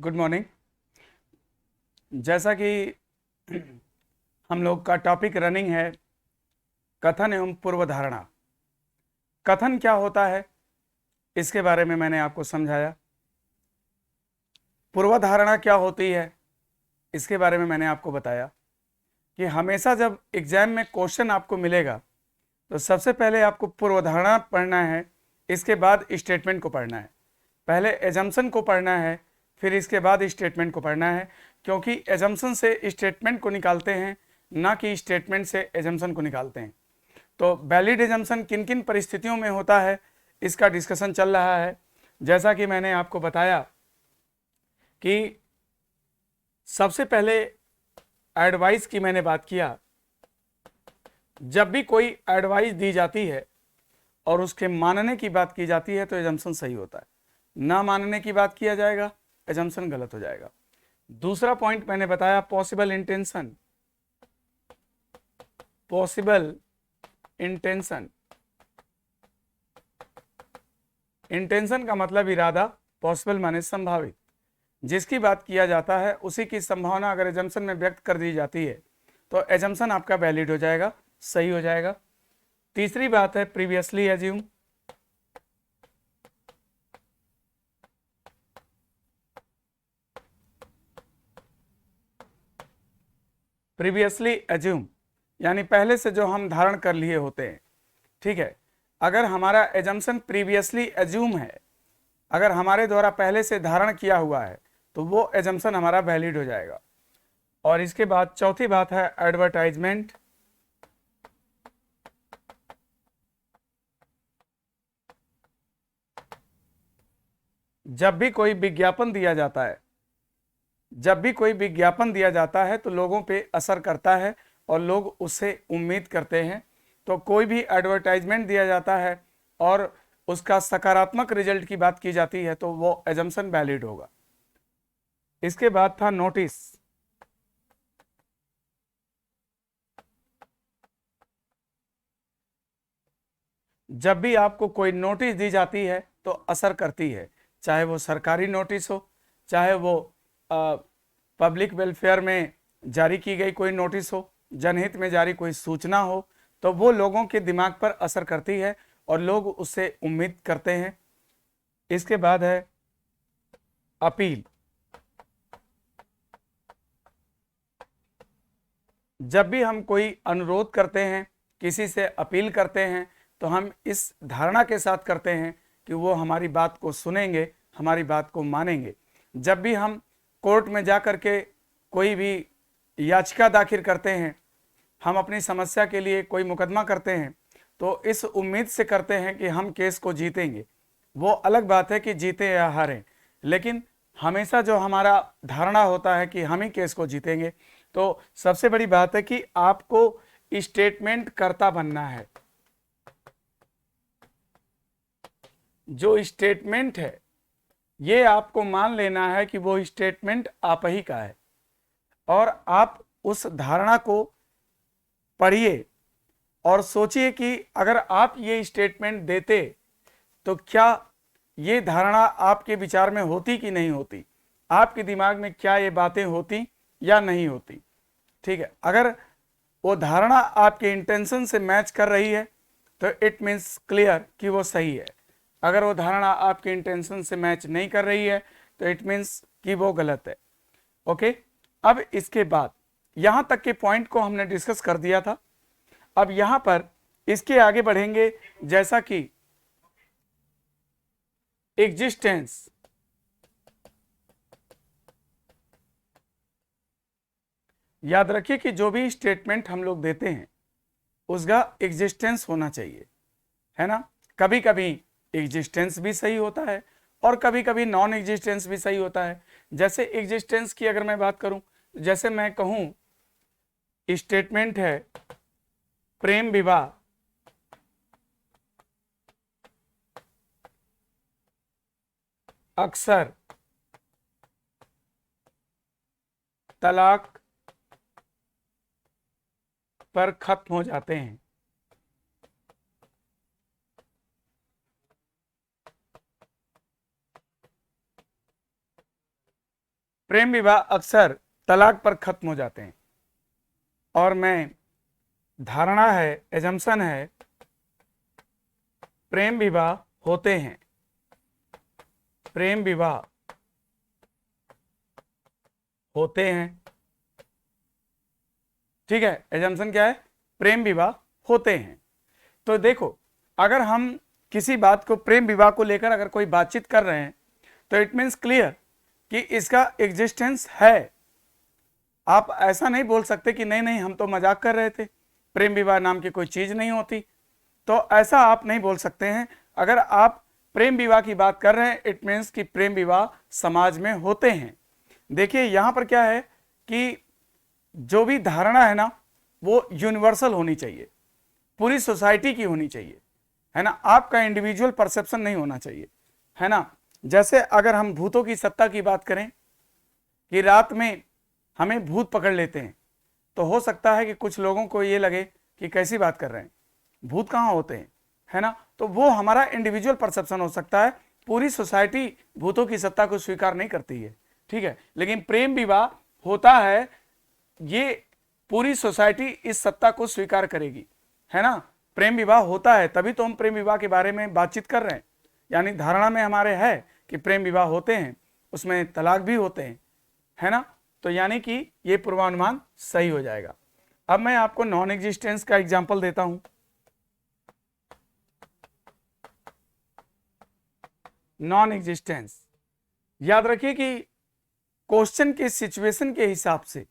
Good morning. जैसा कि हम लोग का टॉपिक रनिंग है कथन एवं पूर्वधारणा। कथन क्या होता है इसके बारे में मैंने आपको समझाया। पूर्वधारणा क्या होती है इसके बारे में मैंने आपको बताया कि हमेशा जब एग्जाम में क्वेश्चन आपको मिलेगा तो सबसे पहले आपको पूर्वधारणा पढ़ना है, इसके बाद स्टेटमेंट को पढ़ना है। पहले एजम्पशन को पढ़ना है, फिर इसके बाद स्टेटमेंट को पढ़ना है, क्योंकि एजम्पशन से स्टेटमेंट को निकालते हैं, ना कि स्टेटमेंट से एजम्पशन को निकालते हैं। तो वैलिड एजम्पशन किन किन परिस्थितियों में होता है इसका डिस्कशन चल रहा है। जैसा कि मैंने आपको बताया कि सबसे पहले एडवाइस की मैंने बात किया। जब भी कोई एडवाइस दी जाती है और उसके मानने की बात की जाती है तो एजम्पशन सही होता है, ना मानने की बात किया जाएगा एजम्पशन गलत हो जाएगा। दूसरा पॉइंट मैंने बताया possible intention. Possible intention, intention का मतलब इरादा, पॉसिबल माने संभावित। जिसकी बात किया जाता है उसी की संभावना अगर एजम्पशन में व्यक्त कर दी जाती है तो एजम्पशन आपका वैलिड हो जाएगा, सही हो जाएगा। तीसरी बात है प्रीवियसली एज्यूम। प्रीवियसली एज्यूम यानी पहले से जो हम धारण कर लिए होते हैं, ठीक है। अगर हमारा एजम्पशन प्रीवियसली एज्यूम है, अगर हमारे द्वारा पहले से धारण किया हुआ है तो वो एजम्पशन हमारा वैलिड हो जाएगा। और इसके बाद चौथी बात है एडवर्टाइजमेंट। जब भी कोई विज्ञापन दिया जाता है, जब भी कोई विज्ञापन दिया जाता है तो लोगों पे असर करता है और लोग उससे उम्मीद करते हैं। तो कोई भी एडवर्टाइजमेंट दिया जाता है और उसका सकारात्मक रिजल्ट की बात की जाती है तो वो एजम्पशन वैलिड होगा। इसके बाद था नोटिस। जब भी आपको कोई नोटिस दी जाती है तो असर करती है, चाहे वो सरकारी नोटिस हो, चाहे वो पब्लिक वेलफेयर में जारी की गई कोई नोटिस हो, जनहित में जारी कोई सूचना हो, तो वो लोगों के दिमाग पर असर करती है और लोग उससे उम्मीद करते हैं। इसके बाद है अपील। जब भी हम कोई अनुरोध करते हैं, किसी से अपील करते हैं, तो हम इस धारणा के साथ करते हैं कि वो हमारी बात को सुनेंगे, हमारी बात को मानेंगे। जब भी हम कोर्ट में जा कर के कोई भी याचिका दाखिल करते हैं, हम अपनी समस्या के लिए कोई मुकदमा करते हैं, तो इस उम्मीद से करते हैं कि हम केस को जीतेंगे। वो अलग बात है कि जीते या हारें, लेकिन हमेशा जो हमारा धारणा होता है कि हम ही केस को जीतेंगे। तो सबसे बड़ी बात है कि आपको स्टेटमेंट कर्ता बनना है। जो स्टेटमेंट है ये आपको मान लेना है कि वो स्टेटमेंट आप ही का है, और आप उस धारणा को पढ़िए और सोचिए कि अगर आप ये स्टेटमेंट देते तो क्या ये धारणा आपके विचार में होती कि नहीं होती, आपके दिमाग में क्या ये बातें होती या नहीं होती। ठीक है, अगर वो धारणा आपके इंटेंशन से मैच कर रही है तो इट मीन्स क्लियर कि वो सही है। अगर वो धारणा आपके इंटेंशन से मैच नहीं कर रही है तो इट मीन्स कि वो गलत है। ओके, अब इसके बाद यहां तक के पॉइंट को हमने डिस्कस कर दिया था। अब यहां पर इसके आगे बढ़ेंगे, जैसा कि एग्जिस्टेंस। याद रखिए कि जो भी स्टेटमेंट हम लोग देते हैं उसका एग्जिस्टेंस होना चाहिए, है ना। कभी कभी एग्जिस्टेंस भी सही होता है और कभी कभी नॉन एग्जिस्टेंस भी सही होता है। जैसे एग्जिस्टेंस की अगर मैं बात करूं, जैसे मैं कहूं स्टेटमेंट है प्रेम विवाह अक्सर तलाक पर खत्म हो जाते हैं। प्रेम विवाह अक्सर तलाक पर खत्म हो जाते हैं, और मैं धारणा है, एजम्पशन है, प्रेम विवाह होते हैं, प्रेम विवाह होते हैं। ठीक है, एजम्पशन क्या है? प्रेम विवाह होते हैं। तो देखो, अगर हम किसी बात को, प्रेम विवाह को लेकर अगर कोई बातचीत कर रहे हैं, तो इट मीन्स क्लियर कि इसका एग्जिस्टेंस है। आप ऐसा नहीं बोल सकते कि नहीं नहीं हम तो मजाक कर रहे थे, प्रेम विवाह नाम की कोई चीज नहीं होती। तो ऐसा आप नहीं बोल सकते हैं। अगर आप प्रेम विवाह की बात कर रहे हैं, इट मीन्स कि प्रेम विवाह समाज में होते हैं। देखिए यहां पर क्या है कि जो भी धारणा है ना, वो यूनिवर्सल होनी चाहिए, पूरी सोसाइटी की होनी चाहिए, है ना। आपका इंडिविजुअल परसेप्शन नहीं होना चाहिए, है ना। जैसे अगर हम भूतों की सत्ता की बात करें कि रात में हमें भूत पकड़ लेते हैं, तो हो सकता है कि कुछ लोगों को ये लगे कि कैसी बात कर रहे हैं, भूत कहाँ होते हैं, है ना। तो वो हमारा इंडिविजुअल परसेप्शन हो सकता है, पूरी सोसाइटी भूतों की सत्ता को स्वीकार नहीं करती है, ठीक है। लेकिन प्रेम विवाह होता है, ये पूरी सोसाइटी इस सत्ता को स्वीकार करेगी, है ना। प्रेम विवाह होता है, तभी तो हम प्रेम विवाह के बारे में बातचीत कर रहे हैं। यानी धारणा में हमारे है कि प्रेम विवाह होते हैं, उसमें तलाक भी होते हैं, है ना। तो यानी कि ये पूर्वानुमान सही हो जाएगा। अब मैं आपको नॉन एग्जिस्टेंस का एग्जाम्पल देता हूं। नॉन एग्जिस्टेंस, याद रखिए कि क्वेश्चन के सिचुएशन के हिसाब से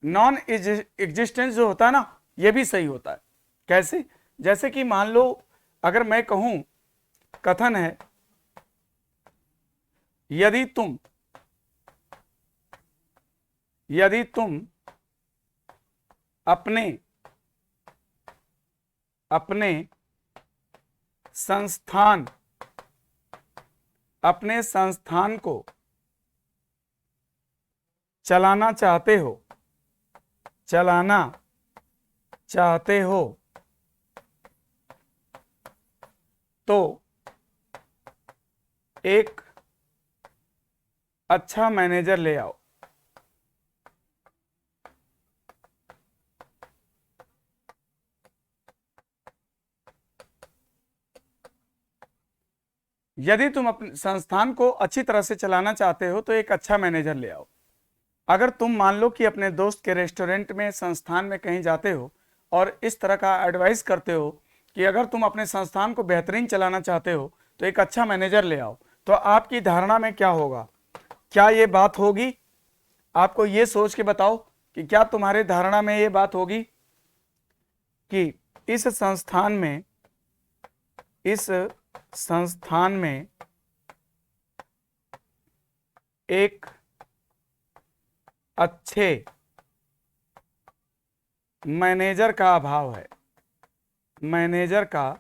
नॉन एग्जिस्टेंस जो होता है ना, ये भी सही होता है। कैसे? जैसे कि मान लो अगर मैं कहूं, कथन है, यदि तुम अपने संस्थान को चलाना चाहते हो तो एक अच्छा मैनेजर ले आओ। यदि तुम अपने संस्थान को अच्छी तरह से चलाना चाहते हो तो एक अच्छा मैनेजर ले आओ। अगर तुम मान लो कि अपने दोस्त के रेस्टोरेंट में, संस्थान में कहीं जाते हो और इस तरह का एडवाइस करते हो कि अगर तुम अपने संस्थान को बेहतरीन चलाना चाहते हो तो एक अच्छा मैनेजर ले आओ, तो आपकी धारणा में क्या होगा? क्या ये बात होगी? आपको ये सोच के बताओ कि क्या तुम्हारे धारणा में ये बात होगी कि इस संस्थान में एक अच्छे मैनेजर का अभाव है, मैनेजर का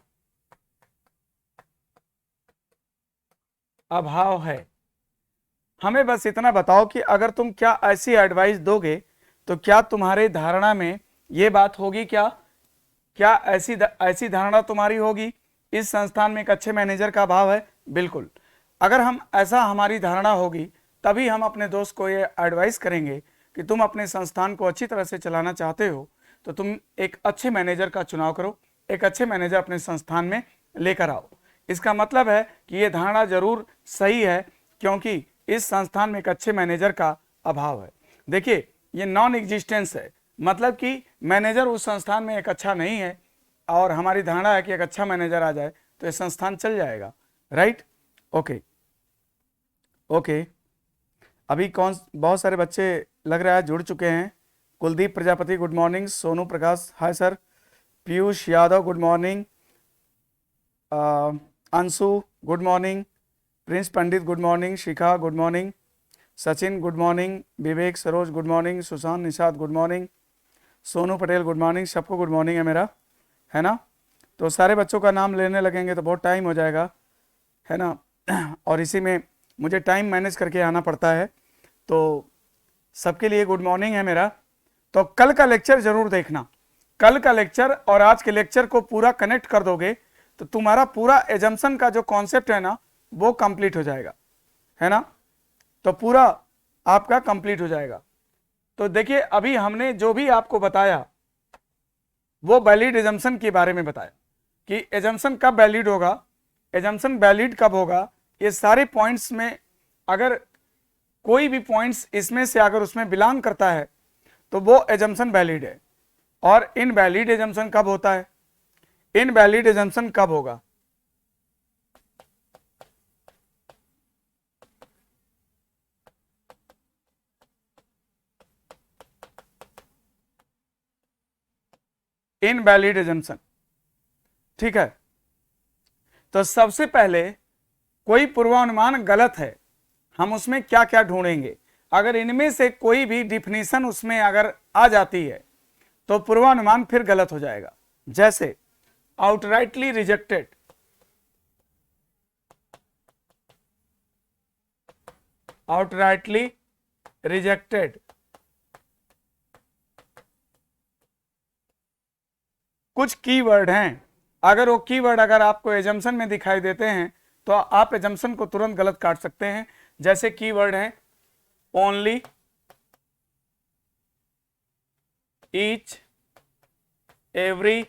अभाव है। हमें बस इतना बताओ कि अगर तुम क्या ऐसी एडवाइस दोगे तो क्या तुम्हारे धारणा में ये बात होगी? क्या ऐसी धारणा तुम्हारी होगी, इस संस्थान में एक अच्छे मैनेजर का अभाव है? बिल्कुल। अगर हमारी धारणा होगी, तभी हम अपने दोस्त को ये एडवाइस करेंगे कि तुम अपने संस्थान को अच्छी तरह से चलाना चाहते हो तो तुम एक अच्छे मैनेजर का चुनाव करो, एक अच्छे मैनेजर अपने संस्थान में लेकर आओ। इसका मतलब है कि ये धारणा जरूर सही है, क्योंकि इस संस्थान में एक अच्छे मैनेजर का अभाव है। देखिए ये नॉन एग्जिस्टेंस है, मतलब कि मैनेजर उस संस्थान में एक अच्छा नहीं है, और हमारी धारणा है कि एक अच्छा मैनेजर आ जाए तो ये संस्थान चल जाएगा। राइट? ओके। अभी बहुत सारे बच्चे लग रहा है जुड़ चुके हैं। Kuldeep Prajapati good morning, Sonu Prakash hi sir, Piyush Yadav good morning, Anshu good morning, Prince Pandit good morning, Shikha good morning, Sachin good morning, Vivek Saroj good morning, Sushant Nishad good morning, Sonu Patel good morning. सबको गुड मॉर्निंग है मेरा, है ना। तो सारे बच्चों का नाम लेने लगेंगे तो बहुत टाइम हो जाएगा, है ना, और इसी में मुझे टाइम मैनेज करके आना पड़ता है। तो सबके लिए गुड मॉर्निंग है मेरा। तो कल का लेक्चर जरूर देखना, कल का लेक्चर और आज के लेक्चर को पूरा कनेक्ट कर दोगे तो तुम्हारा पूरा एजम्पशन का जो कॉन्सेप्ट है ना, वो कंप्लीट हो जाएगा, है ना। तो पूरा आपका कंप्लीट हो जाएगा। तो देखिए अभी हमने जो भी आपको बताया वो वैलिड एजम्पशन के बारे में बताया कि एजम्पशन कब वैलिड होगा, एजम्पशन वैलिड कब होगा, ये सारे पॉइंट्स में अगर कोई भी पॉइंट्स इसमें से अगर उसमें बिलोंग करता है तो वो एजम्पशन वैलिड है। और इनवैलिड एजम्पशन कब होता है, इनवैलिड एजम्पशन कब होगा, इनवैलिड एजम्पशन। ठीक है, तो सबसे पहले कोई पूर्वानुमान गलत है, हम उसमें क्या क्या ढूंढेंगे, अगर इनमें से कोई भी डिफिनीशन उसमें अगर आ जाती है तो पूर्वानुमान फिर गलत हो जाएगा। जैसे आउटराइटली रिजेक्टेड, आउटराइटली रिजेक्टेड, कुछ कीवर्ड हैं, अगर वो कीवर्ड अगर आपको एजम्पशन में दिखाई देते हैं तो आप एजम्पशन को तुरंत गलत काट सकते हैं। जैसे कीवर्ड है only, each, every,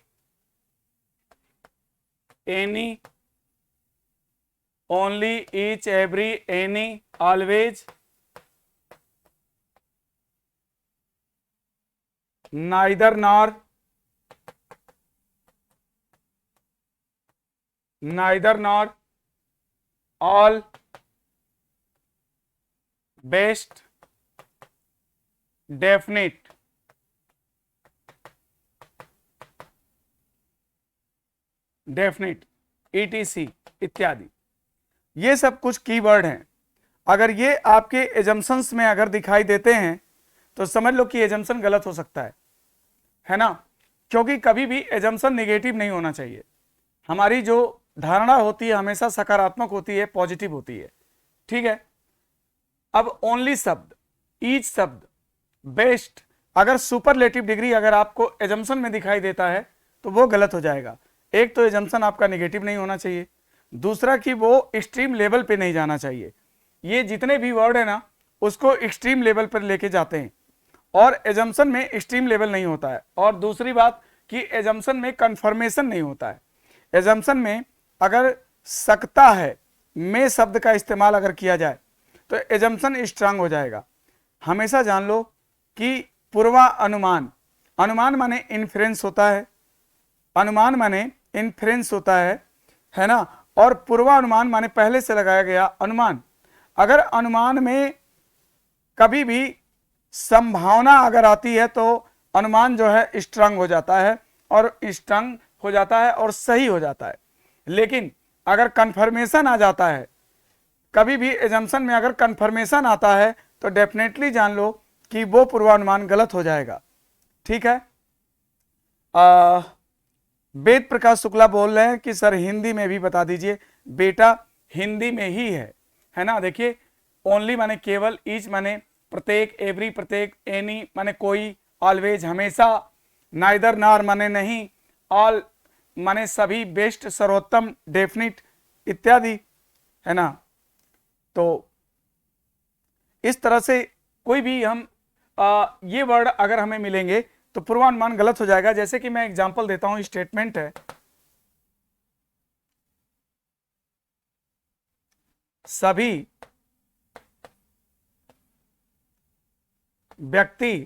any, only, each, every, any, always, neither nor, neither nor, all, best, definite, definite, etc इत्यादि, ये सब कुछ कीवर्ड हैं। अगर ये आपके एजम्पशंस में अगर दिखाई देते हैं तो समझ लो कि एजम्पशन गलत हो सकता है ना, क्योंकि कभी भी एजम्पशन नेगेटिव नहीं होना चाहिए। हमारी जो धारणा होती है हमेशा सकारात्मक होती है, पॉजिटिव होती है। ठीक है, अब ओनली शब्द, ईच शब्द, बेस्ट, अगर सुपरलेटिव डिग्री अगर आपको एजम्पशन में दिखाई देता है तो वो गलत हो जाएगा। एक तो एजम्पशन आपका नेगेटिव नहीं होना चाहिए, दूसरा कि वो एक्सट्रीम लेवल पे नहीं जाना चाहिए। ये जितने भी वर्ड है ना उसको एक्सट्रीम लेवल पर लेके जाते हैं और एजम्पशन में एक्सट्रीम लेवल नहीं होता है। और दूसरी बात कि एजम्पशन में कंफर्मेशन नहीं होता है। एजम्पशन में अगर सकता है में शब्द का इस्तेमाल अगर किया जाए तो एजम्पशन स्ट्रांग हो जाएगा। हमेशा जान लो कि पूर्वानुमान, अनुमान माने इन्फ्रेंस होता है, अनुमान माने इन्फ्रेंस होता है ना, और पूर्वानुमान माने पहले से लगाया गया अनुमान। अगर अनुमान में कभी भी संभावना अगर आती है तो अनुमान जो है स्ट्रांग हो जाता है और स्ट्रांग हो जाता है और सही हो जाता है। लेकिन अगर कंफर्मेशन आ जाता है, कभी भी एजम्पशन में अगर कंफर्मेशन आता है तो डेफिनेटली जान लो कि वो पूर्वानुमान गलत हो जाएगा। ठीक है, वेद प्रकाश शुक्ला बोल रहे हैं कि सर हिंदी में भी बता दीजिए। बेटा हिंदी में ही है ना। देखिए ओनली माने केवल, ईच माने प्रत्येक, एवरी प्रत्येक, एनी माने कोई, ऑलवेज हमेशा, नाइदर नार माने नहीं, ऑल माने सभी, बेस्ट सर्वोत्तम, डेफिनिट इत्यादि, है ना। तो इस तरह से कोई भी हम ये वर्ड अगर हमें मिलेंगे तो पूर्वानुमान गलत हो जाएगा। जैसे कि मैं एग्जांपल देता हूं, स्टेटमेंट है सभी व्यक्ति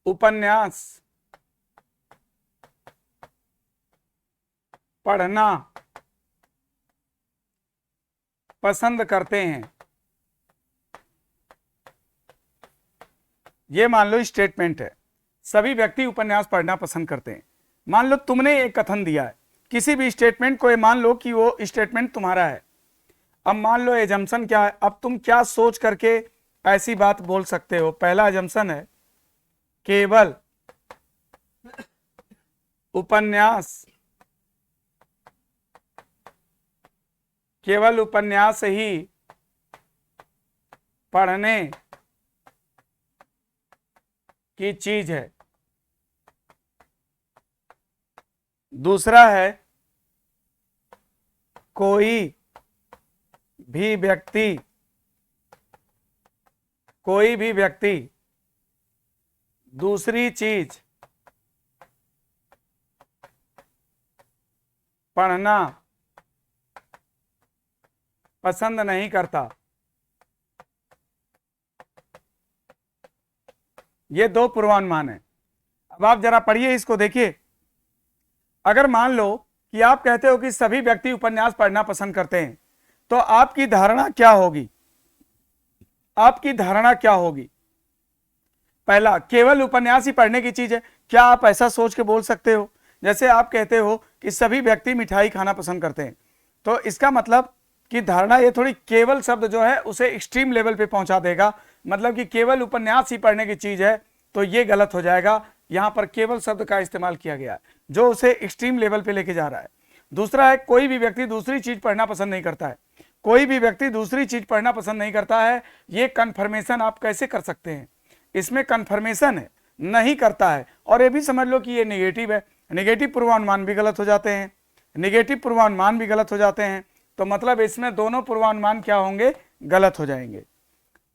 उपन्यास पढ़ना पसंद करते हैं। ये मान लो स्टेटमेंट है, सभी व्यक्ति उपन्यास पढ़ना पसंद करते हैं। मान लो तुमने एक कथन दिया है किसी भी स्टेटमेंट को, ये मान लो कि वो स्टेटमेंट तुम्हारा है। अब मान लो एजम्पशन क्या है, अब तुम क्या सोच करके ऐसी बात बोल सकते हो। पहला एजम्पशन है केवल उपन्यास, केवल उपन्यास ही पढ़ने की चीज है। दूसरा है कोई भी व्यक्ति कोई भी व्यक्ति दूसरी चीज पढ़ना पसंद नहीं करता। ये दो पूर्वानुमान है। अब आप जरा पढ़िए, इसको देखिए। अगर मान लो कि आप कहते हो कि सभी व्यक्ति उपन्यास पढ़ना पसंद करते हैं, तो आपकी धारणा क्या होगी? आपकी धारणा क्या होगी? पहला, केवल उपन्यास ही पढ़ने की चीज है। क्या आप ऐसा सोच के बोल सकते हो? जैसे आप कहते हो कि सभी व्यक्ति मिठाई खाना पसंद करते हैं, तो इसका मतलब कि धारणा ये थोड़ी केवल शब्द जो है उसे एक्सट्रीम लेवल पे पहुंचा देगा। मतलब कि केवल उपन्यास ही पढ़ने की चीज है, तो ये गलत हो जाएगा। यहां पर केवल शब्द का इस्तेमाल किया गया है जो उसे एक्सट्रीम लेवल पे लेके जा रहा है। दूसरा है, कोई भी व्यक्ति दूसरी चीज पढ़ना पसंद नहीं करता है। कोई भी व्यक्ति दूसरी चीज पढ़ना पसंद नहीं करता है, ये कन्फर्मेशन आप कैसे कर सकते हैं? इसमें कन्फर्मेशन है, नहीं करता है, और ये भी समझ लो कि ये नेगेटिव है। नेगेटिव पूर्वानुमान भी गलत हो जाते हैं, नेगेटिव पूर्वानुमान भी गलत हो जाते हैं। तो मतलब इसमें दोनों पूर्वानुमान क्या होंगे? गलत हो जाएंगे।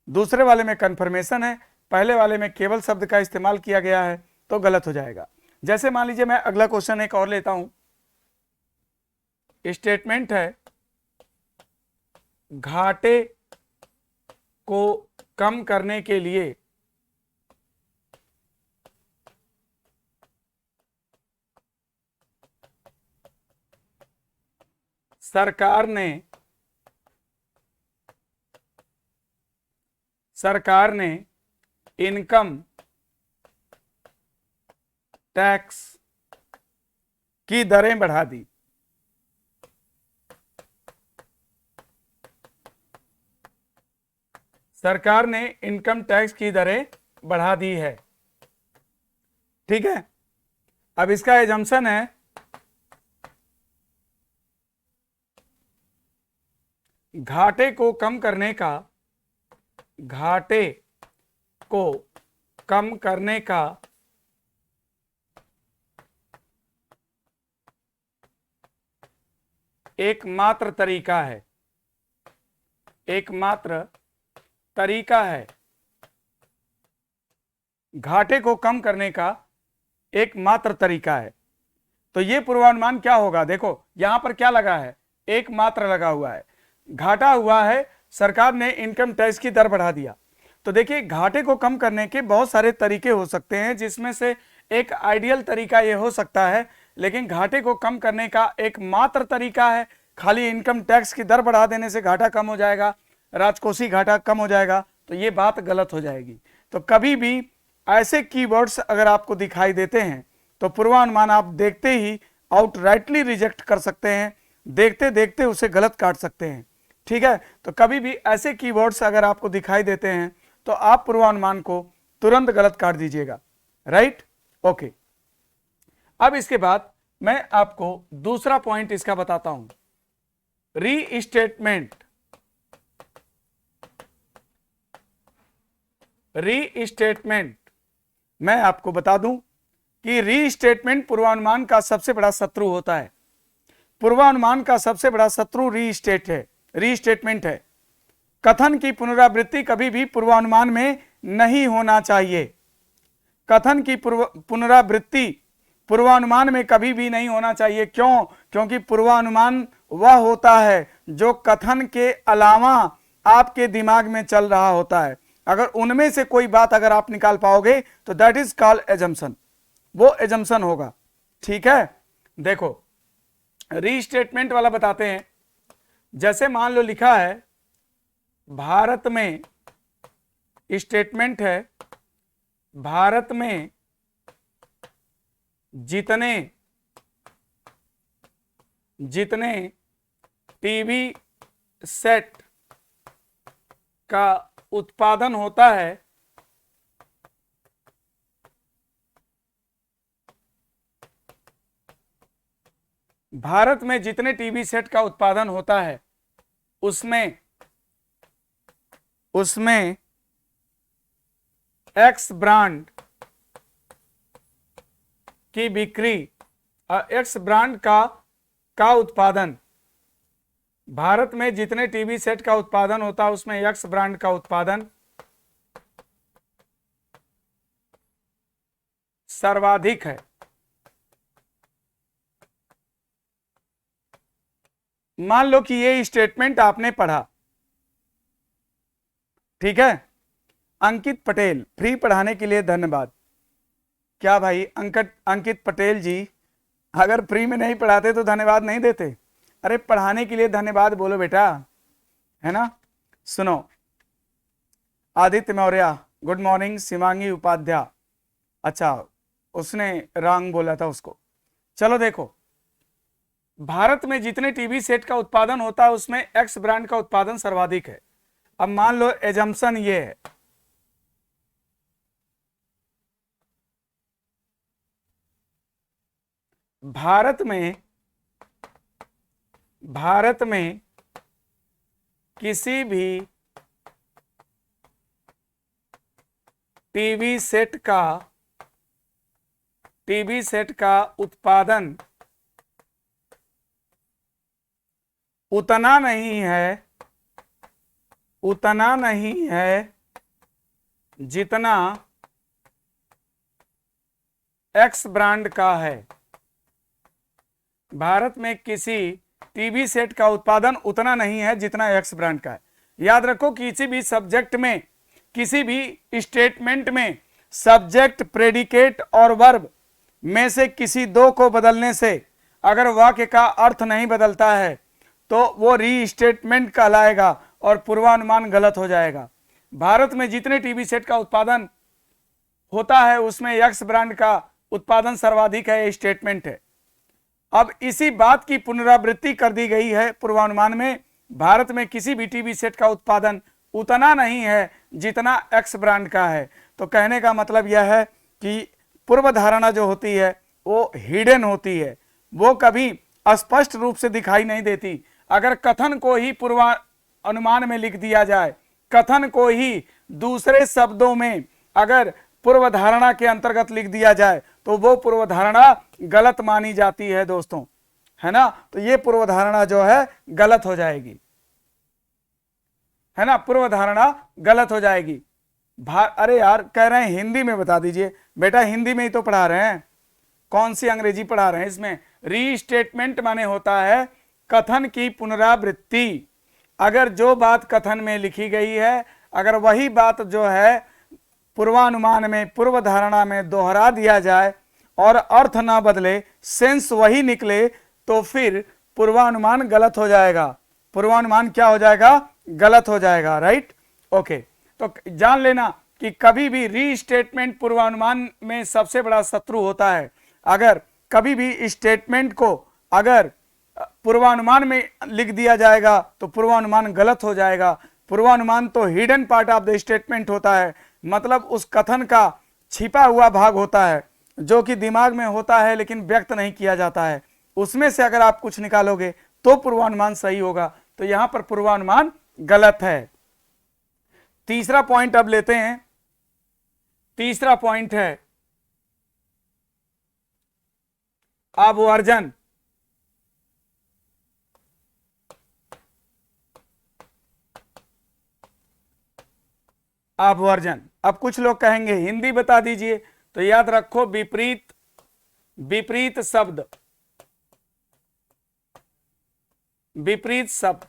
दूसरे वाले में कन्फर्मेशन है, पहले वाले में केवल शब्द का इस्तेमाल किया गया है, तो गलत हो जाएगा। जैसे मान लीजिए मैं अगला क्वेश्चन एक और लेता हूं। स्टेटमेंट है, घाटे को कम करने के लिए सरकार ने इनकम टैक्स की दरें बढ़ा दी। सरकार ने इनकम टैक्स की दरें बढ़ा दी है। ठीक है, अब इसका एजम्पशन है घाटे को कम करने का एकमात्र तरीका है, घाटे को कम करने का एकमात्र तरीका है। तो ये पूर्वानुमान क्या होगा? देखो यहां पर क्या लगा है? एकमात्र लगा हुआ है, घाटा हुआ है, सरकार ने इनकम टैक्स की दर बढ़ा दिया। तो देखिए, घाटे को कम करने के बहुत सारे तरीके हो सकते हैं, जिसमें से एक आइडियल तरीका यह हो सकता है, लेकिन घाटे को कम करने का एकमात्र तरीका है खाली इनकम टैक्स की दर बढ़ा देने से घाटा कम हो जाएगा, राजकोषीय घाटा कम हो जाएगा, तो ये बात गलत हो जाएगी। तो कभी भी ऐसे कीवर्ड्स अगर आपको दिखाई देते हैं तो पूर्वानुमान आप देखते ही आउटराइटली रिजेक्ट कर सकते हैं, देखते देखते उसे गलत काट सकते हैं। ठीक है, तो कभी भी ऐसे कीवर्ड्स अगर आपको दिखाई देते हैं तो आप पूर्वानुमान को तुरंत गलत काट दीजिएगा। Right, okay. अब इसके बाद मैं आपको दूसरा पॉइंट इसका बताता हूं, रीस्टेटमेंट। मैं आपको बता दूं कि रीस्टेटमेंट पूर्वानुमान का सबसे बड़ा शत्रु होता है। पूर्वानुमान का सबसे बड़ा शत्रु रीस्टेटमेंट है। कथन की पुनरावृत्ति कभी भी पूर्वानुमान में नहीं होना चाहिए। कथन की पुनरावृत्ति पूर्वानुमान में कभी भी नहीं होना चाहिए। क्यों? क्योंकि पूर्वानुमान वह होता है जो कथन के अलावा आपके दिमाग में चल रहा होता है। अगर उनमें से कोई बात अगर आप निकाल पाओगे तो दैट इज कॉल्ड एजम्पशन, वो एजम्पशन होगा। ठीक है, देखो रीस्टेटमेंट वाला बताते हैं। जैसे मान लो लिखा है भारत में, स्टेटमेंट है भारत में जितने टीवी सेट का उत्पादन होता है भारत में जितने टीवी सेट का उत्पादन होता है उसमें एक्स ब्रांड की बिक्री, एक्स ब्रांड का उत्पादन, भारत में जितने टीवी सेट का उत्पादन होता है उसमें एक्स ब्रांड का उत्पादन सर्वाधिक है। मान लो कि ये स्टेटमेंट आपने पढ़ा, ठीक है। अंकित पटेल, फ्री पढ़ाने के लिए धन्यवाद। क्या भाई अंकित पटेल जी, अगर फ्री में नहीं पढ़ाते तो धन्यवाद नहीं देते? अरे पढ़ाने के लिए धन्यवाद बोलो बेटा, है ना। सुनो, आदित्य मौर्य गुड मॉर्निंग। शिवांगी उपाध्याय, अच्छा उसने रॉन्ग बोला था उसको। चलो देखो, भारत में जितने टीवी सेट का उत्पादन होता है उसमें एक्स ब्रांड का उत्पादन सर्वाधिक है। अब मान लो एजम्पशन ये है, भारत में किसी भी टीवी सेट का उत्पादन उतना नहीं है जितना एक्स ब्रांड का है। भारत में किसी टीवी सेट का उत्पादन उतना नहीं है जितना एक्स ब्रांड का है। याद रखो, किसी भी सब्जेक्ट में, किसी भी स्टेटमेंट में सब्जेक्ट, प्रेडिकेट और वर्ब में से किसी दो को बदलने से अगर वाक्य का अर्थ नहीं बदलता है तो वो रीस्टेटमेंट कहलाएगा और पूर्वानुमान गलत हो जाएगा। भारत में जितने टीवी सेट का उत्पादन होता है उसमें एक्स ब्रांड का उत्पादन सर्वाधिक है, स्टेटमेंट है। अब इसी बात की पुनरावृत्ति कर दी गई है पूर्वानुमान में, भारत में किसी भी टीवी सेट का उत्पादन उतना नहीं है जितना एक्स ब्रांड का है। तो कहने का मतलब यह है कि पूर्व धारणा जो होती है वो हिडन होती है, वो कभी स्पष्ट रूप से दिखाई नहीं देती। अगर कथन को ही पूर्वानुमान में लिख दिया जाए, कथन को ही दूसरे शब्दों में अगर पूर्व धारणा के अंतर्गत लिख दिया जाए तो वो पूर्व धारणा गलत मानी जाती है दोस्तों, है ना। तो ये पूर्व धारणा जो है गलत हो जाएगी, है ना, पूर्व धारणा गलत हो जाएगी। अरे यार कह रहे हैं हिंदी में बता दीजिए। बेटा हिंदी में ही तो पढ़ा रहे हैं, कौन सी अंग्रेजी पढ़ा रहे हैं? इसमें रीस्टेटमेंट माने होता है कथन की पुनरावृत्ति। अगर जो बात कथन में लिखी गई है, अगर वही बात जो है पूर्वानुमान में, पूर्व धारणा में दोहरा दिया जाए और अर्थ ना बदले, सेंस वही निकले, तो फिर पूर्वानुमान गलत हो जाएगा। पूर्वानुमान क्या हो जाएगा? गलत हो जाएगा, राइट। ओके, तो जान लेना कि कभी भी रीस्टेटमेंट पूर्वानुमान में सबसे बड़ा शत्रु होता है। अगर कभी भी स्टेटमेंट को अगर पूर्वानुमान में लिख दिया जाएगा तो पूर्वानुमान गलत हो जाएगा। पूर्वानुमान तो hidden part of the statement होता है, मतलब उस कथन का छिपा हुआ भाग होता है जो कि दिमाग में होता है लेकिन व्यक्त नहीं किया जाता है। उसमें से अगर आप कुछ निकालोगे तो पूर्वानुमान सही होगा। तो यहां पर पूर्वानुमान गलत है। तीसरा पॉइंट अब लेते हैं। तीसरा पॉइंट है अपवर्जन। अपवर्जन, अब कुछ लोग कहेंगे हिंदी बता दीजिए, तो याद रखो विपरीत, विपरीत शब्द, विपरीत शब्द,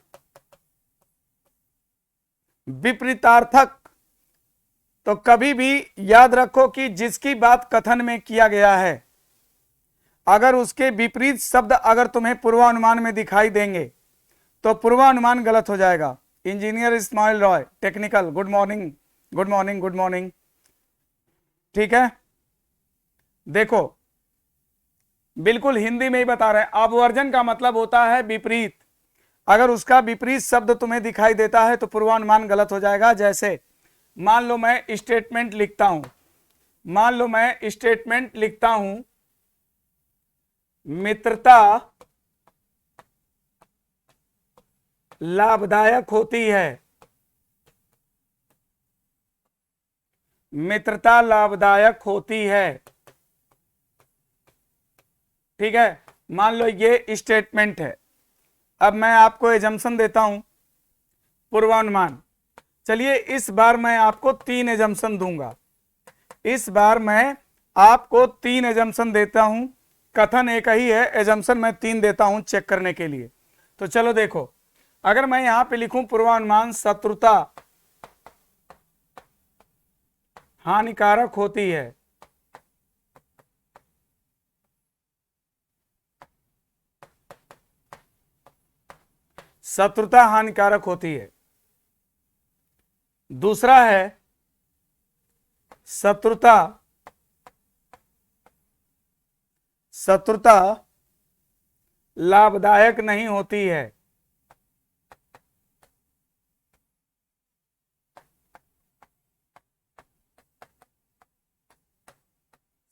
विपरीतार्थक। तो कभी भी याद रखो कि जिसकी बात कथन में किया गया है, अगर उसके विपरीत शब्द अगर तुम्हें पूर्वानुमान में दिखाई देंगे तो पूर्वानुमान गलत हो जाएगा। Engineer Ismail Roy technical, good morning, good morning, good morning. ठीक है, देखो बिल्कुल हिंदी में ही बता रहे हैं। अपवर्जन का मतलब होता है विपरीत। अगर उसका विपरीत शब्द तुम्हें दिखाई देता है तो पूर्वानुमान गलत हो जाएगा। जैसे मान लो मैं स्टेटमेंट लिखता हूं, मान लो मैं स्टेटमेंट लिखता हूं, मित्रता लाभदायक होती है, मित्रता लाभदायक होती है। ठीक है, मान लो ये स्टेटमेंट है। अब मैं आपको एजम्पशन देता हूं, पूर्वानुमान। चलिए इस बार मैं आपको 3 एजम्पशन दूंगा। इस बार मैं आपको 3 एजम्पशन देता हूं, कथन एक ही है, एजम्पशन मैं 3 देता हूं चेक करने के लिए। तो चलो देखो, अगर मैं यहां पे लिखूं पूर्वानुमान शत्रुता हानिकारक होती है, शत्रुता हानिकारक होती है। दूसरा है शत्रुता लाभदायक नहीं होती है।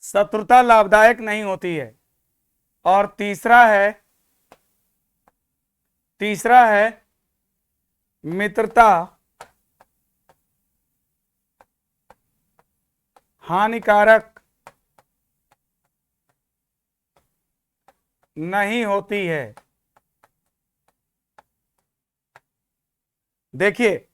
शत्रुता लाभदायक नहीं होती है। और तीसरा है मित्रता हानिकारक नहीं होती है। देखिए,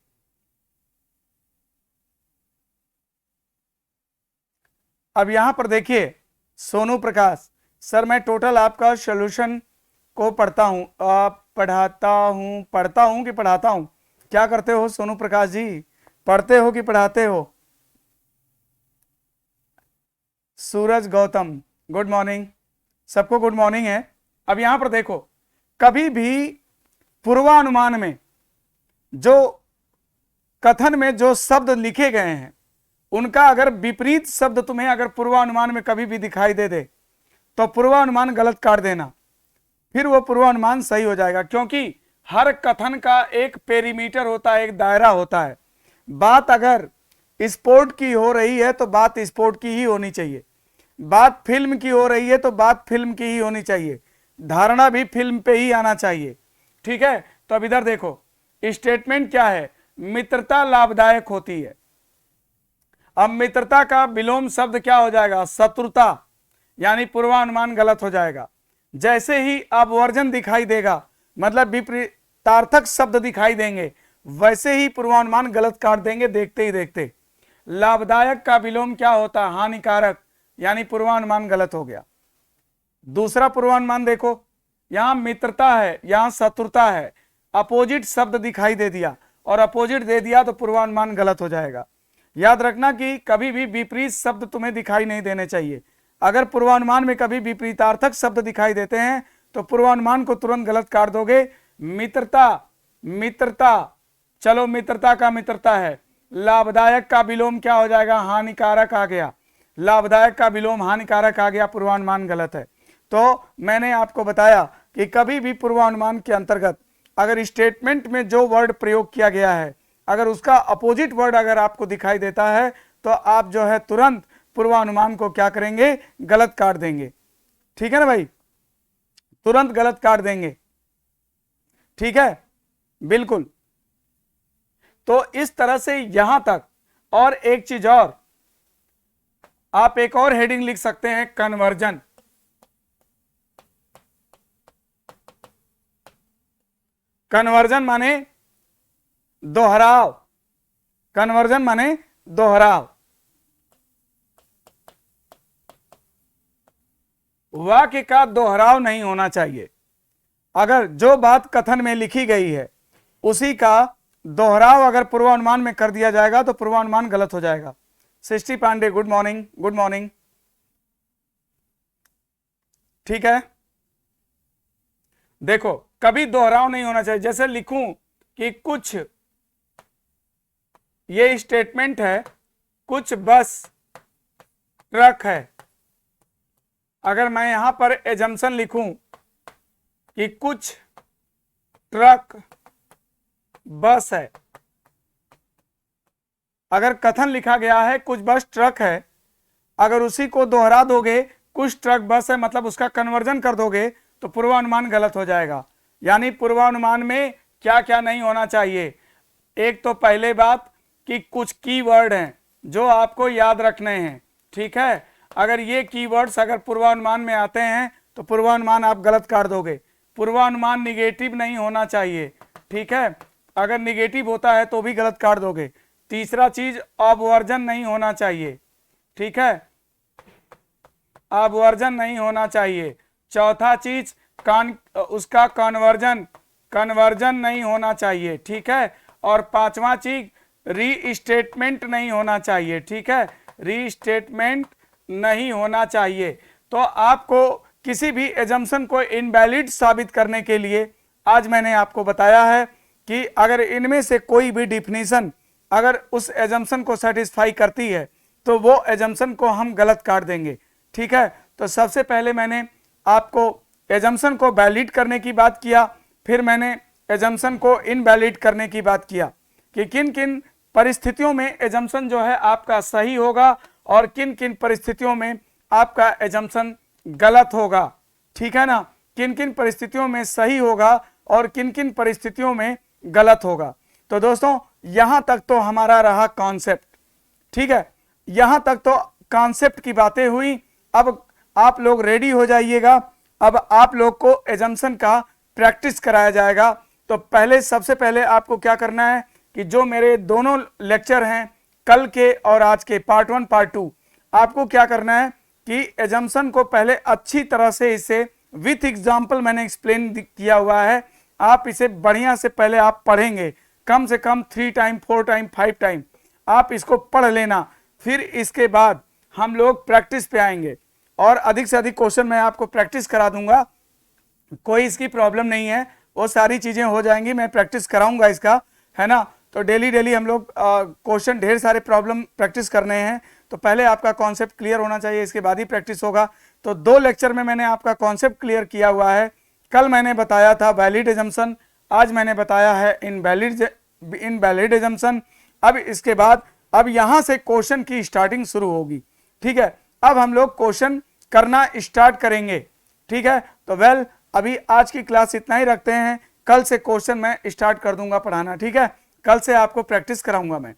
अब यहां पर देखिए सोनू प्रकाश सर, मैं टोटल आपका सॉल्यूशन को पढ़ता हूं कि पढ़ाता हूं? क्या करते हो सोनू प्रकाश जी, पढ़ते हो कि पढ़ाते हो? सूरज गौतम गुड मॉर्निंग, सबको गुड मॉर्निंग है। अब यहां पर देखो, कभी भी पूर्वानुमान में जो कथन में जो शब्द लिखे गए हैं उनका अगर विपरीत शब्द तुम्हें अगर पूर्वानुमान में कभी भी दिखाई दे तो पूर्वानुमान गलत काट देना, फिर वो पूर्वानुमान सही हो जाएगा। क्योंकि हर कथन का एक पेरीमीटर होता है, एक दायरा होता है। बात अगर स्पोर्ट की हो रही है तो बात स्पोर्ट की ही होनी चाहिए, बात फिल्म की हो रही है तो बात फिल्म की ही होनी चाहिए, धारणा भी फिल्म पे ही आना चाहिए। ठीक है, तो अब इधर देखो, स्टेटमेंट क्या है? मित्रता लाभदायक होती है। अब मित्रता का विलोम शब्द क्या हो जाएगा? शत्रुता, यानी पूर्वानुमान गलत हो जाएगा। जैसे ही अपवर्जन दिखाई देगा, मतलब विपरीतार्थक शब्द दिखाई देंगे, वैसे ही पूर्वानुमान गलत काट देंगे देखते ही देखते। लाभदायक का विलोम क्या होता है? हानिकारक, यानी पूर्वानुमान गलत हो गया। दूसरा पूर्वानुमान देखो, यहां मित्रता है, यहां शत्रुता है, अपोजिट शब्द दिखाई दे दिया और अपोजिट दे दिया तो पूर्वानुमान गलत हो जाएगा। याद रखना कि कभी भी विपरीत शब्द तुम्हें दिखाई नहीं देने चाहिए। अगर पूर्वानुमान में कभी विपरीतार्थक शब्द दिखाई देते हैं तो पूर्वानुमान को तुरंत गलत काट दोगे। मित्रता, चलो मित्रता का मित्रता है, लाभदायक का विलोम क्या हो जाएगा? हानिकारक आ गया, लाभदायक का विलोम हानिकारक आ गया, पूर्वानुमान गलत है। तो मैंने आपको बताया कि कभी भी पूर्वानुमान के अंतर्गत अगर स्टेटमेंट में जो वर्ड प्रयोग किया गया है, अगर उसका अपोजिट वर्ड अगर आपको दिखाई देता है तो आप जो है तुरंत पूर्वानुमान को क्या करेंगे? गलत काट देंगे। ठीक है ना भाई, तुरंत गलत काट देंगे। ठीक है, बिल्कुल। तो इस तरह से यहां तक। और एक चीज और, आप एक और हेडिंग लिख सकते हैं, कन्वर्जन। कन्वर्जन माने दोहराव, कन्वर्जन माने दोहराव। वाक्य का दोहराव नहीं होना चाहिए। अगर जो बात कथन में लिखी गई है उसी का दोहराव अगर पूर्वानुमान में कर दिया जाएगा तो पूर्वानुमान गलत हो जाएगा। Srishti Pandey good morning, good morning. ठीक है, देखो कभी दोहराव नहीं होना चाहिए। जैसे लिखूं कि कुछ, ये स्टेटमेंट है, कुछ बस ट्रक है। अगर मैं यहां पर एजम्पशन लिखूं कि कुछ ट्रक बस है, अगर कथन लिखा गया है कुछ बस ट्रक है, अगर उसी को दोहरा दोगे कुछ ट्रक बस है, मतलब उसका कन्वर्जन कर दोगे तो पूर्वानुमान गलत हो जाएगा। यानी पूर्वानुमान में क्या क्या नहीं होना चाहिए? एक तो पहले बात कि कुछ कीवर्ड हैं जो आपको याद रखने हैं। ठीक है, अगर ये कीवर्ड्स अगर पूर्वानुमान में आते हैं तो पूर्वानुमान आप गलत काट दोगे। पूर्वानुमान निगेटिव नहीं होना चाहिए। ठीक है, अगर निगेटिव होता है तो भी गलत काट दोगे। तीसरा चीज, अपवर्जन नहीं होना चाहिए। ठीक है, अपवर्जन नहीं होना चाहिए। चौथा चीज उसका कन्वर्जन नहीं होना चाहिए, ठीक है। और पांचवा चीज रीस्टेटमेंट नहीं होना चाहिए, ठीक है, रीस्टेटमेंट नहीं होना चाहिए। तो आपको किसी भी एजम्पशन को इनवैलिड साबित करने के लिए आज मैंने आपको बताया है कि अगर इनमें से कोई भी डिफिनीशन अगर उस एजम्पशन को सेटिस्फाई करती है तो वो एजम्पशन को हम गलत काट देंगे, ठीक है। तो सबसे पहले मैंने आपको एजम्पशन को वैलिड करने की बात किया, फिर मैंने एजम्पशन को इनवैलिड करने की बात किया कि किन किन परिस्थितियों में एजम्पशन जो है आपका सही होगा और किन किन परिस्थितियों में आपका एजम्पशन गलत होगा, ठीक है ना। किन किन परिस्थितियों में सही होगा और किन किन परिस्थितियों में गलत होगा। तो दोस्तों यहां तक तो हमारा रहा कॉन्सेप्ट, ठीक है, यहां तक तो कॉन्सेप्ट की बातें हुई। अब आप लोग रेडी हो जाइएगा, अब आप लोग को एजम्पशन का प्रैक्टिस कराया जाएगा। तो पहले सबसे पहले आपको क्या करना है कि जो मेरे दोनों लेक्चर हैं कल के और आज के पार्ट 1 पार्ट 2, आपको क्या करना है कि एजम्पशन को पहले अच्छी तरह से इसे विथ एग्जाम्पल मैंने एक्सप्लेन किया हुआ है, आप इसे बढ़िया से पहले आप पढ़ेंगे, कम से कम 3 टाइम 4 टाइम 5 टाइम आप इसको पढ़ लेना। फिर इसके बाद हम लोग प्रैक्टिस पे आएंगे और अधिक से अधिक क्वेश्चन मैं आपको प्रैक्टिस करा दूंगा, कोई इसकी प्रॉब्लम नहीं है, वो सारी चीजें हो जाएंगी, मैं प्रैक्टिस कराऊंगा इसका, है ना। तो डेली डेली हम लोग क्वेश्चन ढेर सारे प्रॉब्लम प्रैक्टिस करने हैं, तो पहले आपका कॉन्सेप्ट क्लियर होना चाहिए, इसके बाद ही प्रैक्टिस होगा। तो 2 लेक्चर में मैंने आपका कॉन्सेप्ट क्लियर किया हुआ है। कल मैंने बताया था वैलिड एजम्पशन, आज मैंने बताया है इनवैलिड एजम्पशन। अब इसके बाद अब यहां से क्वेश्चन की स्टार्टिंग शुरू होगी, ठीक है। अब हम लोग क्वेश्चन करना स्टार्ट करेंगे, ठीक है। तो वेल अभी आज की क्लास इतना ही रखते हैं, कल से क्वेश्चन मैं स्टार्ट कर दूंगा पढ़ाना, ठीक है, कल से आपको प्रैक्टिस कराऊंगा मैं।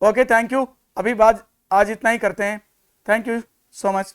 Okay, thank you. अभी बात आज इतना ही करते हैं, थैंक यू सो मच।